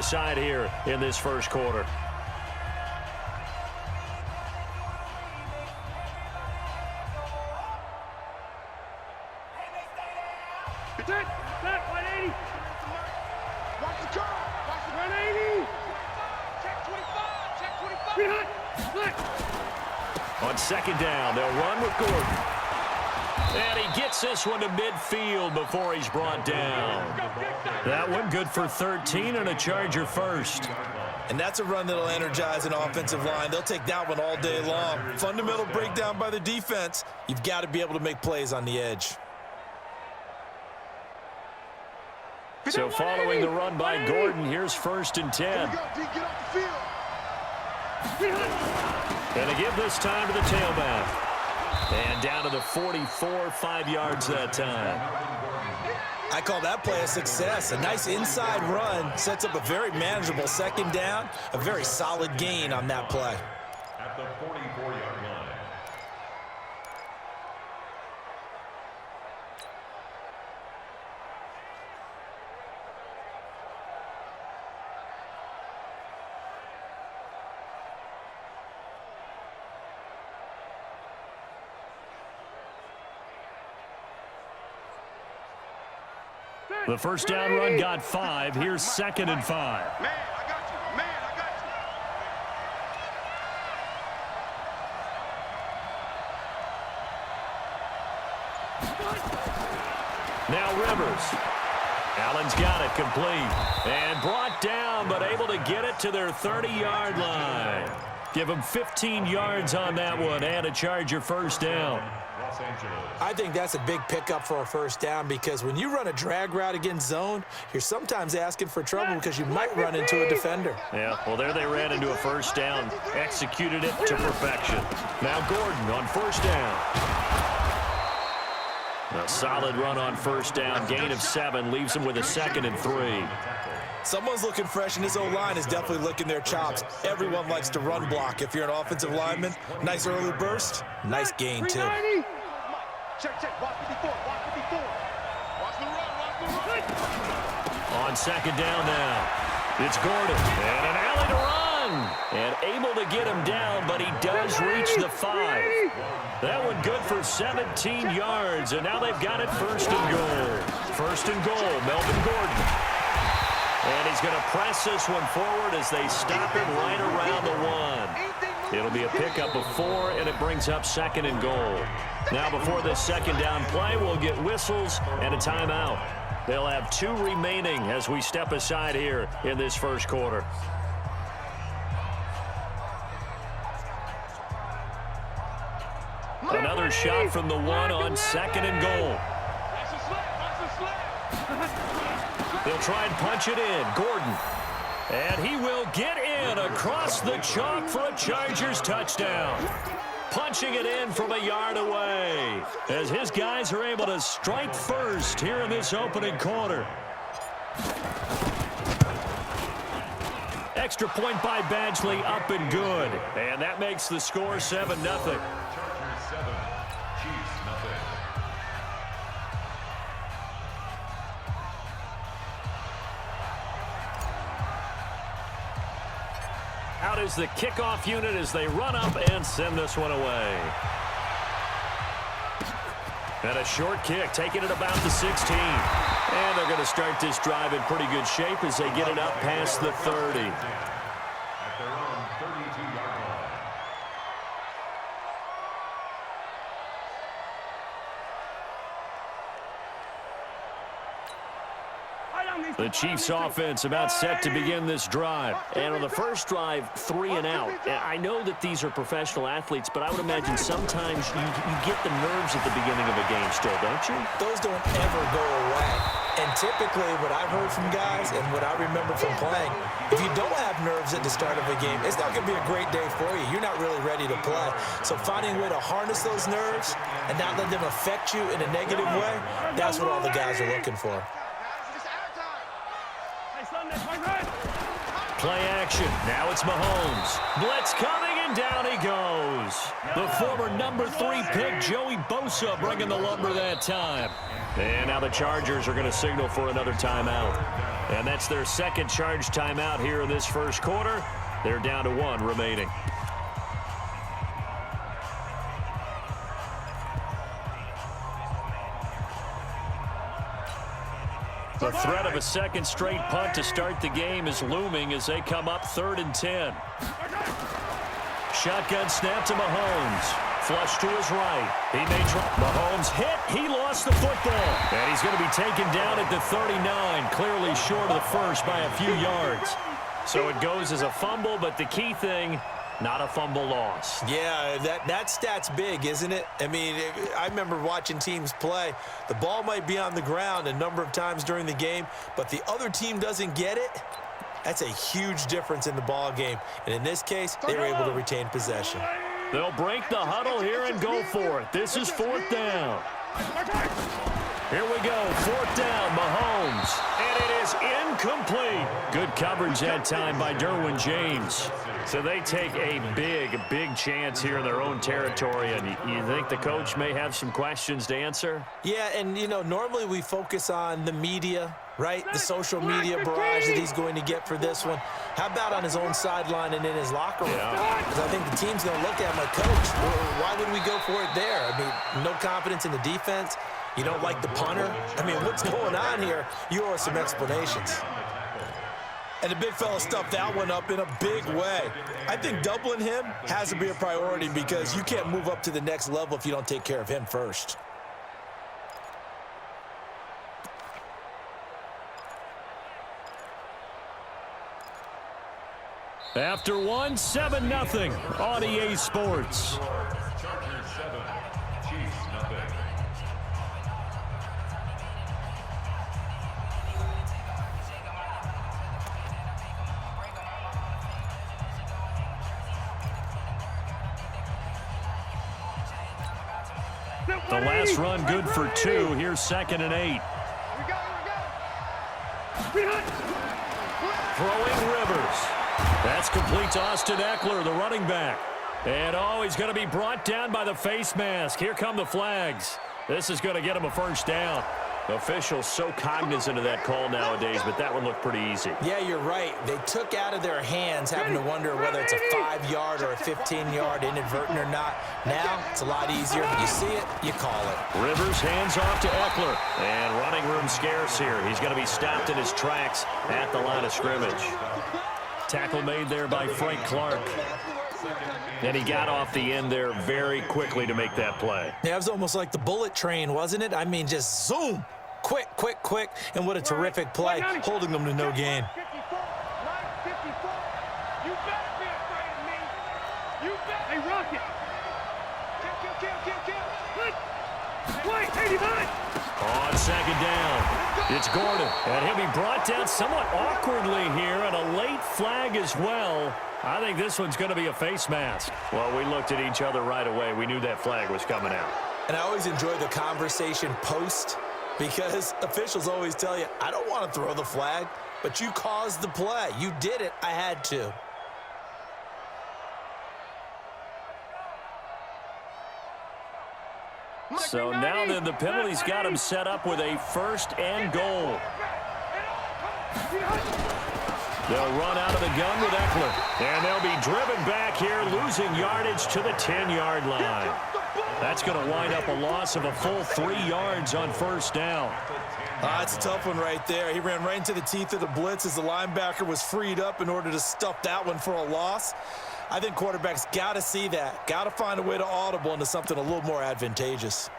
aside here in this first quarter. Set, 180. Watch the curve. Watch the 180. Check 25. Check 25. On second down, they'll run with Gordon. And he gets this one to midfield before he's brought down. That one good for 13 and a Charger first. And that's a run that'll energize an offensive line. They'll take that one all day long. Fundamental breakdown by the defense. You've got to be able to make plays on the edge. So following the run by Gordon, here's 1st and 10. And a give this time to the tailback. And down to the 44, 5 yards that time. I call that play a success. A nice inside run sets up a very manageable second down. A very solid gain on that play. At the 44-yard line. The first down run got 5. Here's 2nd and 5. Man, I got you. Man, I got you. Now Rivers. Allen's got it complete. And brought down, but able to get it to their 30-yard line. Give them 15 yards on that one and a Charger first down. I think that's a big pickup for a first down because when you run a drag route against zone, you're sometimes asking for trouble because you might run into a defender. Yeah, well, there they ran into a first down, executed it to perfection. Now Gordon on first down. A solid run on first down, gain of 7, leaves him with a 2nd and 3. Someone's looking fresh, and his O-line is definitely licking their chops. Everyone likes to run block. If you're an offensive lineman, nice early burst, nice gain, too. Check, watch 54, watch 54. Watch the run. On second down now, it's Gordon, and an alley to run. And able to get him down, but he does reach the 5. That one good for 17 yards, and now they've got it 1st and goal. 1st and goal, Melvin Gordon. And he's going to press this one forward as they stop him right around the 1. It'll be a pickup of 4, and it brings up 2nd and goal. Now before this second down play, we'll get whistles and a timeout. They'll have 2 remaining as we step aside here in this first quarter. Another shot from the 1 on 2nd and goal. They'll try and punch it in. Gordon. And he will get in across the chalk for a Chargers touchdown. Punching it in from a yard away as his guys are able to strike first here in this opening quarter. Extra point by Badgley, up and good. And that makes the score 7-0. Chargers 7, Chiefs nothing. Out is the kickoff unit as they run up and send this one away. And a short kick, taking it about the 16. And they're going to start this drive in pretty good shape as they get it up past the 30. At their own 32-yard line. The Chiefs offense about set to begin this drive. And on the first drive, 3 and out. And I know that these are professional athletes, but I would imagine sometimes you get the nerves at the beginning of a game still, don't you? Those don't ever go away. And typically what I've heard from guys and what I remember from playing, if you don't have nerves at the start of a game, it's not going to be a great day for you. You're not really ready to play. So finding a way to harness those nerves and not let them affect you in a negative way, that's what all the guys are looking for. Play action. Now it's Mahomes. Blitz coming, and down he goes. The former number 3 pick, Joey Bosa, bringing the lumber that time. And now the Chargers are going to signal for another timeout. And that's their second charge timeout here in this first quarter. They're down to 1 remaining. The threat of a second straight punt to start the game is looming as they come up 3rd and 10. Shotgun snap to Mahomes. Flush to his right. He made Mahomes hit. He lost the football. And he's going to be taken down at the 39, clearly short of the first by a few yards. So it goes as a fumble, but the key thing, not a fumble loss. Yeah, that stat's big, isn't it? I mean, I remember watching teams play. The ball might be on the ground a number of times during the game, but the other team doesn't get it. That's a huge difference in the ball game. And in this case, they were able to retain possession. They'll break the huddle here and go for it. This is 4th down. Here we go, 4th down, Mahomes. And it is incomplete. Good coverage that time by Derwin James. So they take a big chance here in their own territory. And you think the coach may have some questions to answer? Yeah, and, you know, normally we focus on the media, right? The social media barrage that he's going to get for this one. How about on his own sideline and in his locker room? Because I think the team's going to look at him like, Coach, why would we go for it there? I mean, no confidence in the defense. You don't like the punter? I mean, what's going on here? You owe us some explanations. And the big fella stuffed that one up in a big way. I think doubling him has to be a priority because you can't move up to the next level if you don't take care of him first. After 1, 7-0 on EA Sports. Chargers 7, Chiefs nothing. The last run good for 2. Here's 2nd and 8. Throwing Rivers. That's complete to Austin Eckler, the running back. And, he's going to be brought down by the face mask. Here come the flags. This is going to get him a first down. Officials so cognizant of that call nowadays, but that one looked pretty easy. Yeah, you're right. They took out of their hands having to wonder whether it's a 5-yard or a 15-yard inadvertent or not. Now, it's a lot easier. You see it, you call it. Rivers hands off to Eckler. And running room scarce here. He's going to be stopped in his tracks at the line of scrimmage. Tackle made there by Frank Clark. And he got off the end there very quickly to make that play. Yeah, it was almost like the bullet train, wasn't it? I mean, just zoom. Quick. And what a terrific play, holding them to no gain. 54, 54. You better be afraid of me. You better. Hey, Rocket. Kill. Wait, 89. On 2nd down, it's Gordon. And he'll be brought down somewhat awkwardly here, and a late flag as well. I think this one's going to be a face mask. Well, we looked at each other right away. We knew that flag was coming out. And I always enjoy the conversation post because officials always tell you, I don't want to throw the flag, but you caused the play. You did it. I had to. So now then, the penalty's got him set up with a 1st and goal. They'll run out of the gun with Eckler. And they'll be driven back here, losing yardage to the 10-yard line. That's going to wind up a loss of a full 3 yards on 1st down. That's a tough one right there. He ran right into the teeth of the blitz as the linebacker was freed up in order to stuff that one for a loss. I think quarterbacks got to see that. Got to find a way to audible into something a little more advantageous.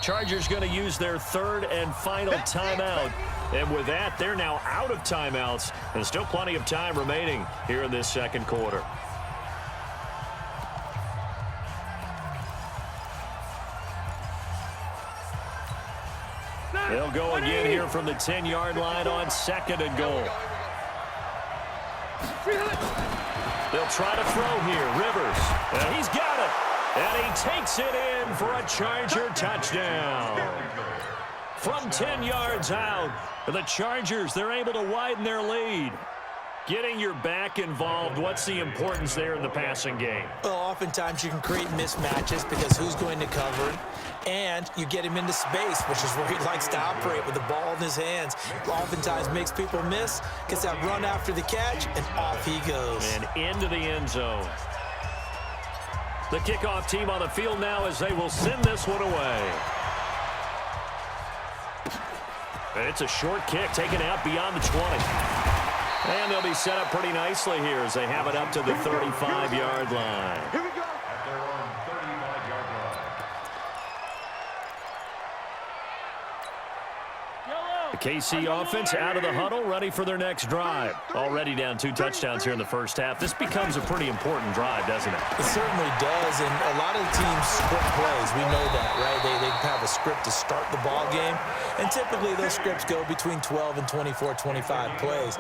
Chargers going to use their 3rd and final timeout. And with that, they're now out of timeouts. And still plenty of time remaining here in this 2nd quarter. They'll go again here from the 10-yard line on 2nd and goal. They'll try to throw here. Rivers. And he's got it. And he takes it in for a Charger touchdown. from 10 yards out. The Chargers, they're able to widen their lead. Getting your back involved, what's the importance there in the passing game? Well, oftentimes you can create mismatches because who's going to cover, and you get him into space, which is where he likes to operate with the ball in his hands. Oftentimes makes people miss, gets that run after the catch, and off he goes. And into the end zone. The kickoff team on the field now as they will send this one away. And it's a short kick taken out beyond the 20. And they'll be set up pretty nicely here as they have it up to the 35-yard line. Here we go. At their own 35-yard line. The KC offense out of the huddle, ready for their next drive. Already down 2 touchdowns here in the first half. This becomes a pretty important drive, doesn't it? It certainly does, and a lot of the teams script plays. We know that, right? They have a script to start the ball game, and typically those scripts go between 12 and 24, 25 plays.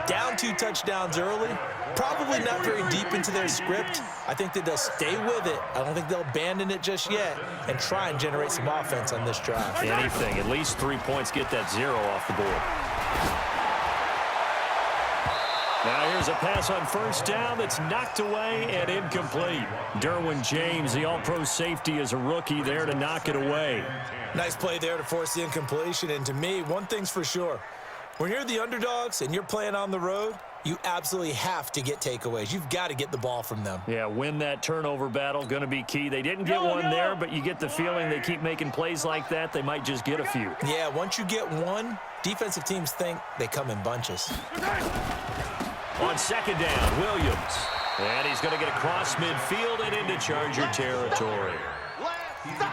Down 2 touchdowns early, probably not very deep into their script. I think that they'll stay with it. I don't think they'll abandon it just yet and try and generate some offense on this drive. Anything, at least 3 points, get that 0 off the board. Now here's a pass on first down that's knocked away and incomplete. Derwin James, the all-pro safety, is a rookie there to knock it away. Nice play there to force the incompletion, and to me, one thing's for sure. When you're the underdogs and you're playing on the road, you absolutely have to get takeaways. You've got to get the ball from them. Yeah, win that turnover battle, going to be key. They didn't get one there, but you get the feeling they keep making plays like that, they might just get a few. Yeah, once you get one, defensive teams think they come in bunches. On second down, Williams. And he's going to get across midfield and into Charger territory.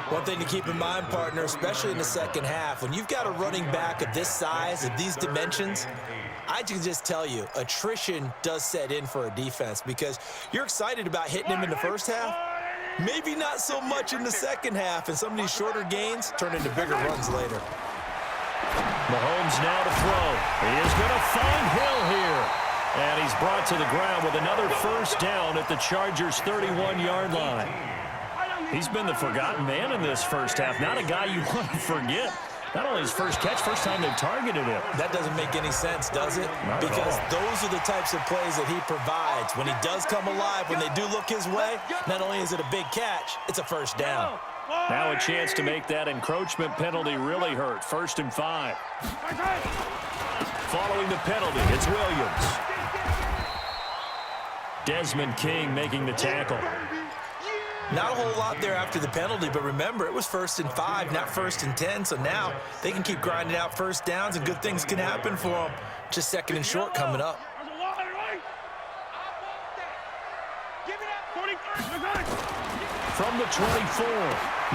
One thing to keep in mind, partner, especially in the second half, when you've got a running back of this size, of these dimensions, I can just tell you, attrition does set in for a defense because you're excited about hitting him in the first half, maybe not so much in the second half, and some of these shorter gains turn into bigger runs later. Mahomes now to throw. He is going to find Hill here. And he's brought to the ground with another first down at the Chargers' 31-yard line. He's been the forgotten man in this first half. Not a guy you want to forget. Not only his first catch, first time they've targeted him. That doesn't make any sense, does it? Because those are the types of plays that he provides. When he does come alive, when they do look his way, not only is it a big catch, it's a first down. Now a chance to make that encroachment penalty really hurt. 1st and 5. Following the penalty, it's Williams. Desmond King making the tackle. Not a whole lot there after the penalty, but remember, it was 1st and 5, not 1st and 10, so now they can keep grinding out first downs and good things can happen for them. Just 2nd and short coming up. From the 24,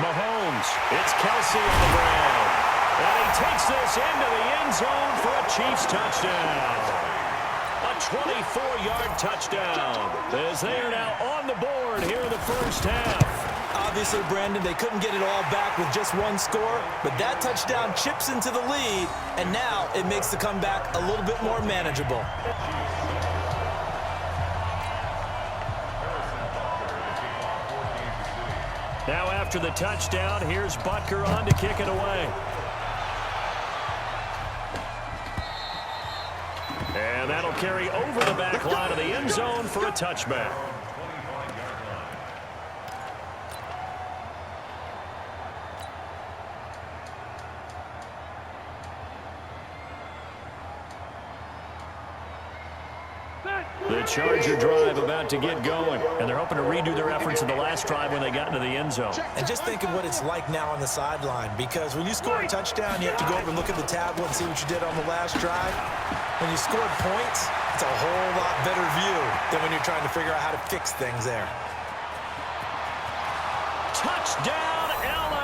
Mahomes. It's Kelsey on the ground. And he takes this into the end zone for a Chiefs touchdown. A 24-yard touchdown as they are now on the board here in the first half. Obviously, Brandon, they couldn't get it all back with just one score, but that touchdown chips into the lead, and now it makes the comeback a little bit more manageable. Now after the touchdown, here's Butker on to kick it away. And that'll carry over the back line of the end zone for a touchback. The Charger drive about to get going, and they're hoping to redo their efforts in the last drive when they got into the end zone. And just think of what it's like now on the sideline, because when you score a touchdown, you have to go over and look at the tablet and see what you did on the last drive. When you scored points, it's a whole lot better view than when you're trying to figure out how to fix things there. Touchdown, LA!